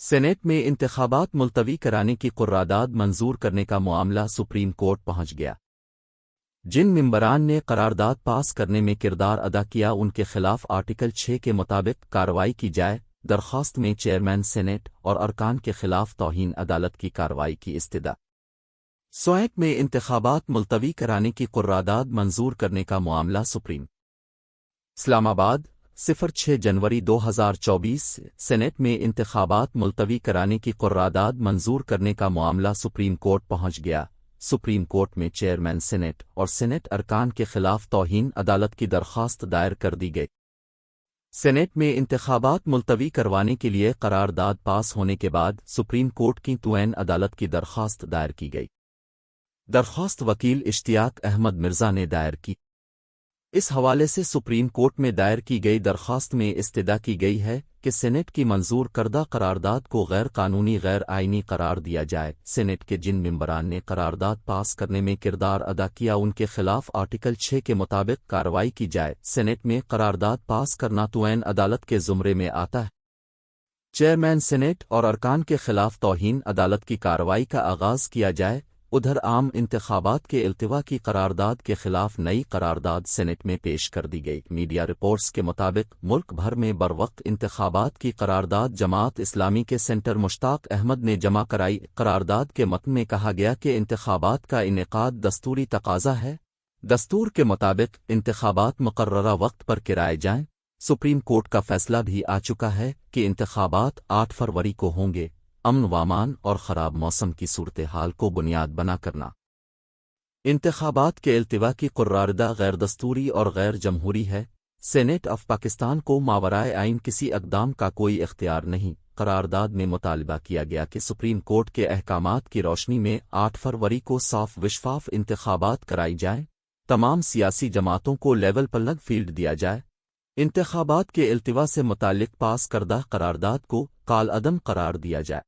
Senate میں انتخابات ملتوی کرانے کی قرارداد منظور کرنے کا معاملہ سپریم کورٹ پہنچ گیا۔ جن ممبران نے قرارداد پاس کرنے میں کردار ادا کیا ان کے خلاف آرٹیکل 6 کے مطابق کارروائی کی جائے۔ درخواست میں چیئرمین سینیٹ اور ارکان کے خلاف توہین عدالت کی کارروائی کی استدعا۔ سویت میں انتخابات ملتوی کرانے کی قرارداد منظور کرنے کا معاملہ سپریم اسلام آباد 06 جنوری 2024 سینیٹ میں انتخابات ملتوی کرانے کی قرارداد منظور کرنے کا معاملہ سپریم کورٹ پہنچ گیا۔ سپریم کورٹ میں چیئرمین سینیٹ اور سینیٹ ارکان کے خلاف توہین عدالت کی درخواست دائر کر دی گئی۔ سینیٹ میں انتخابات ملتوی کروانے کے لیے قرارداد پاس ہونے کے بعد سپریم کورٹ کی توئین عدالت کی درخواست دائر کی گئی۔ درخواست وکیل اشتیاق احمد مرزا نے دائر کی۔ اس حوالے سے سپریم کورٹ میں دائر کی گئی درخواست میں استدعا کی گئی ہے کہ سینیٹ کی منظور کردہ قرارداد کو غیر قانونی غیر آئینی قرار دیا جائے۔ سینیٹ کے جن ممبران نے قرارداد پاس کرنے میں کردار ادا کیا ان کے خلاف آرٹیکل 6 کے مطابق کارروائی کی جائے۔ سینیٹ میں قرارداد پاس کرنا توئین عدالت کے زمرے میں آتا ہے۔ چیئرمین سینیٹ اور ارکان کے خلاف توہین عدالت کی کارروائی کا آغاز کیا جائے۔ ادھر عام انتخابات کے التوا کی قرارداد کے خلاف نئی قرارداد سینیٹ میں پیش کر دی گئی۔ میڈیا رپورٹس کے مطابق ملک بھر میں بروقت انتخابات کی قرارداد جماعت اسلامی کے سینٹر مشتاق احمد نے جمع کرائی۔ قرارداد کے متن میں کہا گیا کہ انتخابات کا انعقاد دستوری تقاضا ہے۔ دستور کے مطابق انتخابات مقررہ وقت پر کرائے جائیں۔ سپریم کورٹ کا فیصلہ بھی آ چکا ہے کہ انتخابات 8 فروری کو ہوں گے۔ امن و امان اور خراب موسم کی صورتحال کو بنیاد بنا کرنا انتخابات کے التوا کی قرارداد غیر دستوری اور غیر جمہوری ہے۔ سینیٹ آف پاکستان کو ماورائے آئین کسی اقدام کا کوئی اختیار نہیں۔ قرارداد میں مطالبہ کیا گیا کہ سپریم کورٹ کے احکامات کی روشنی میں 8 فروری کو صاف و شفاف انتخابات کرائی جائیں۔ تمام سیاسی جماعتوں کو لیول پلگ فیلڈ دیا جائے۔ انتخابات کے التوا سے متعلق پاس کردہ قرارداد کو کالعدم قرار دیا جائے۔